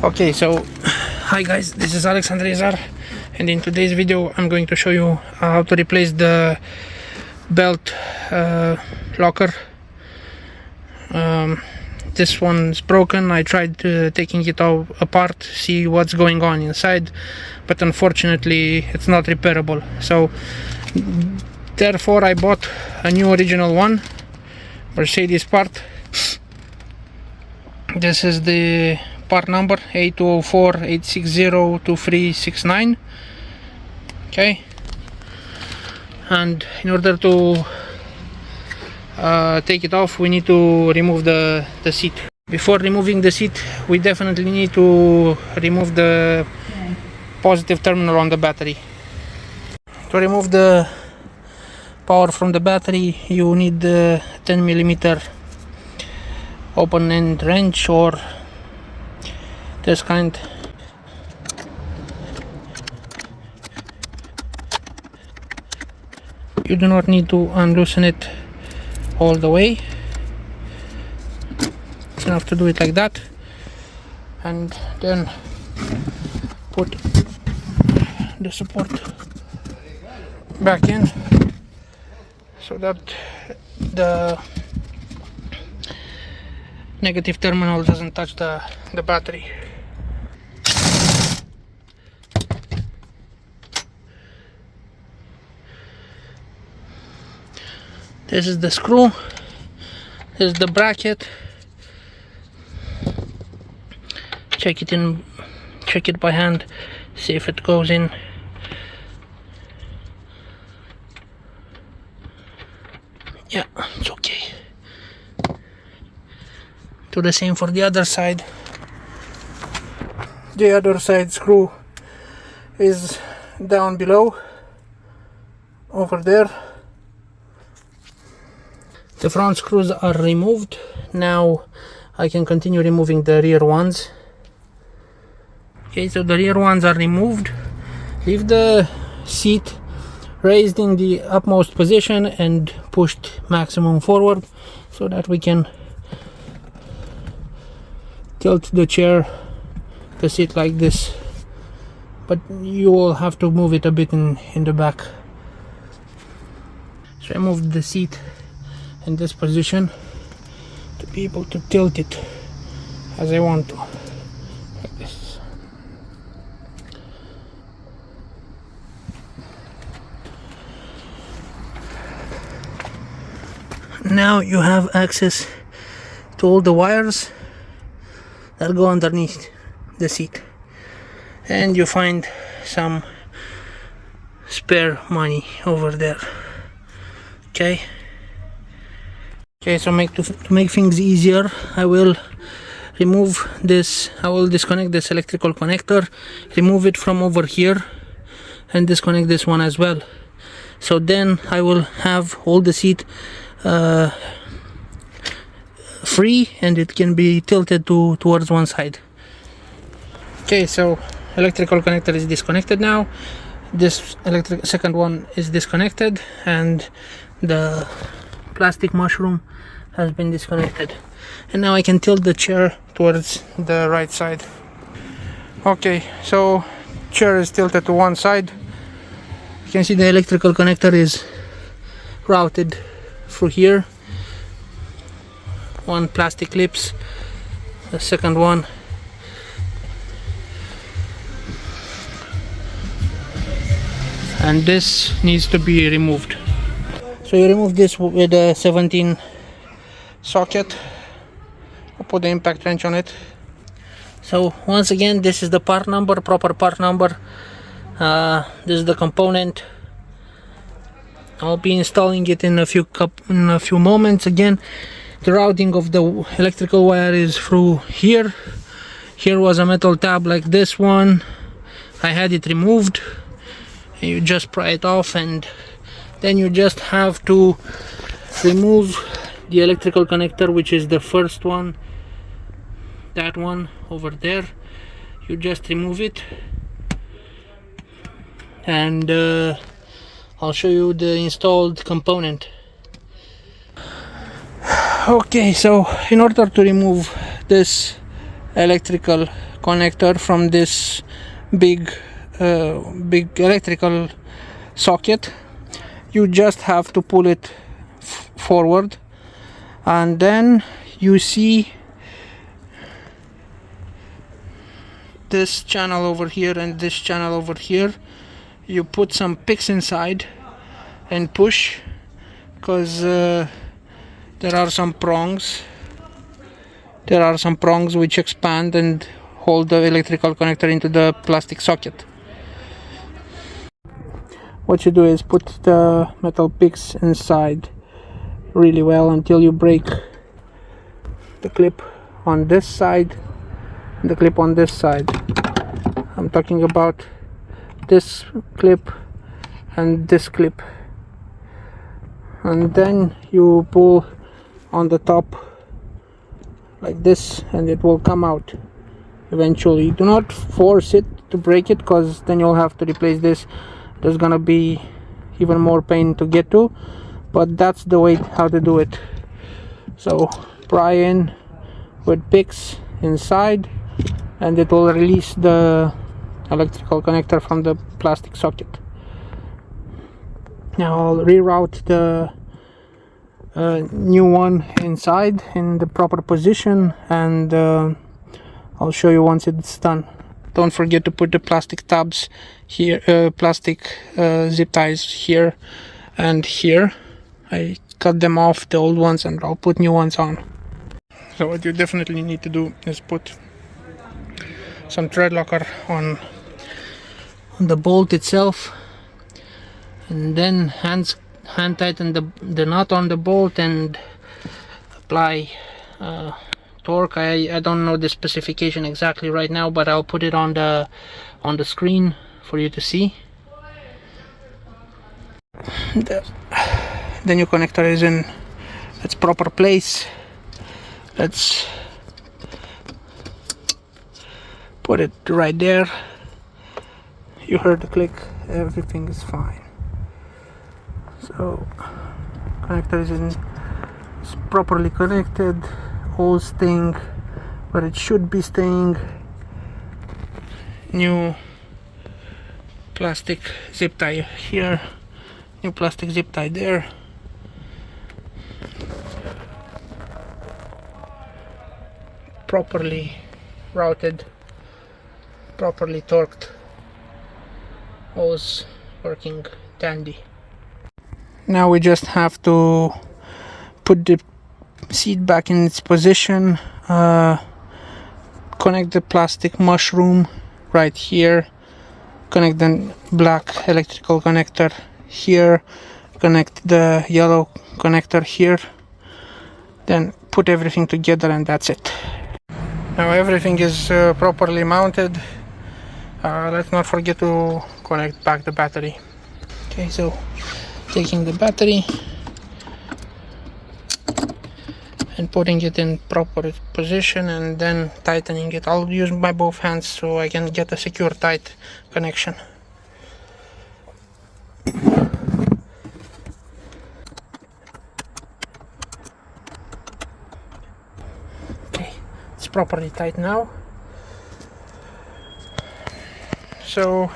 Okay, so hi guys, this is Alexander Izar, and in today's video I'm going to show you how to replace the belt locker. This one's broken. I tried taking it all apart, see what's going on inside, but unfortunately it's not repairable. So therefore I bought a new original one, Mercedes part. This is the part number A204 S204 okay, and in order to take it off we need to remove the seat. Before removing the seat we definitely need to remove the positive terminal on the battery. To remove the power from the battery you need a 10mm open end wrench or this kind. You do not need to unloosen it all the way. It's enough to do it like that, and then put the support back in so that the negative terminal doesn't touch the battery. This is the screw, this is the bracket. Check it by hand, see if it goes in. Yeah, it's okay. Do the same for the other side. The other side screw is down below, over there. The front screws are removed. Now I can continue removing the rear ones. Okay, so the rear ones are removed. Leave the seat raised in the upmost position and pushed maximum forward so that we can tilt the seat like this, but you will have to move it a bit in the back. So I moved the seat in this position to be able to tilt it as I want to, like this. Now you have access to all the wires that go underneath the seat, and you find some spare money over there. Okay, so to make things easier, I will remove this. I will disconnect this electrical connector, remove it from over here, and disconnect this one as well. So then I will have all the seat free, and it can be tilted towards one side. Okay, so electrical connector is disconnected now. This second one is disconnected, and the plastic mushroom has been disconnected, and now I can tilt the chair towards the right side. Okay, so chair is tilted to one side. You can see the electrical connector is routed through here. One plastic clips, the second one, and this needs to be removed. So you remove this with a 17 socket. I'll put the impact wrench on it. So once again, this is the part number, proper part number. This is the component. I'll be installing it in a few moments. Again, the routing of the electrical wire is through here. Here was a metal tab like this one. I had it removed. You just pry it off, and then you just have to remove the electrical connector, which is the first one, that one over there. You just remove it, and I'll show you the installed component. Okay, so in order to remove this electrical connector from this big electrical socket. You just have to pull it forward, and then you see this channel over here and this channel over here. You put some picks inside and push, because there are some prongs which expand and hold the electrical connector into the plastic socket. What you do is put the metal picks inside really well until you break the clip on this side and the clip on this side. I'm talking about this clip and this clip. And then you pull on the top like this and it will come out eventually. Do not force it to break it, because then you'll have to replace this. There's gonna be even more pain to get to, but that's the way how to do it. So pry in with picks inside and it will release the electrical connector from the plastic socket. Now I'll reroute the new one inside in the proper position, and I'll show you once it's done. Don't forget to put the plastic tabs here, plastic zip ties here and here. I cut them off, the old ones, and I'll put new ones on. So what you definitely need to do is put some thread locker on the bolt itself, and then hand tighten the nut on the bolt and apply torque. I don't know the specification exactly right now, but I'll put it on the screen for you to see. The new connector is in its proper place. Let's put it right there. You heard the click, everything is fine. So connector is properly connected, all staying where it should be staying. New plastic zip tie here, new plastic zip tie there. Properly routed, properly torqued, all's working dandy. Now we just have to put the seat back in its position, connect the plastic mushroom right here, connect the black electrical connector here, connect the yellow connector here, then put everything together, and that's it. Now everything is properly mounted. Let's not forget to connect back the battery. Okay, so taking the battery and putting it in proper position and then tightening it. I'll use my both hands so I can get a secure tight connection. Okay, it's properly tight now. So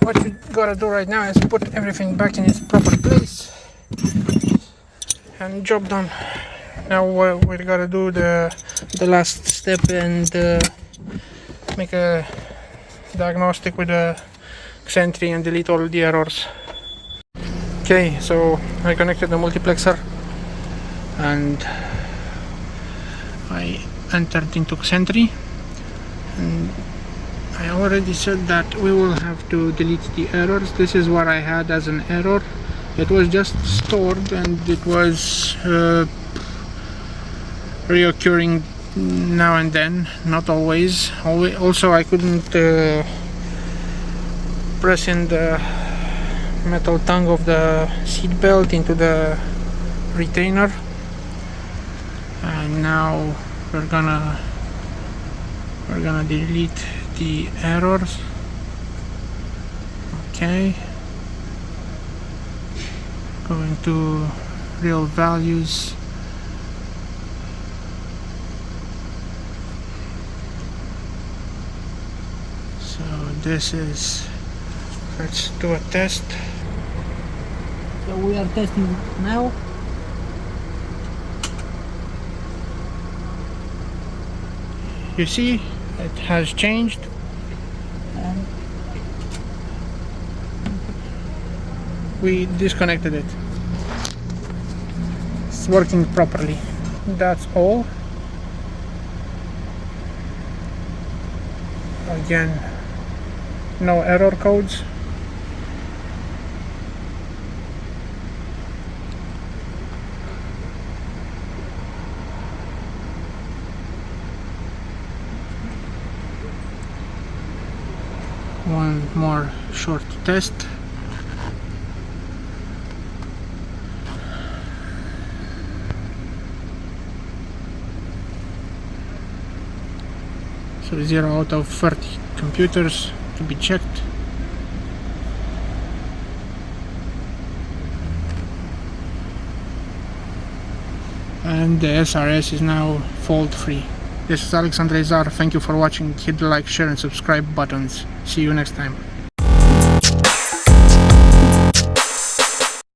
what you gotta do right now is put everything back in its proper place, and job done. Now we gotta do the last step and make a diagnostic with the Xentry and delete all the errors. Okay, so I connected the multiplexer and I entered into Xentry, and I already said that we will have to delete the errors. This is what I had as an error. It was just stored and it was reoccurring now and then, not always. Also, I couldn't press in the metal tongue of the seat belt into the retainer, and now we're gonna delete the errors. Okay, going to real values, this is, let's do a test. So we are testing now. You see, it has changed. And we disconnected it. It's working properly. That's all. Again, no error codes. One more short test. So 0 out of 30 computers to be checked. And the SRS is now fault free. This is Alexandre Zar. Thank you for watching. Hit the like, share and subscribe buttons. See you next time.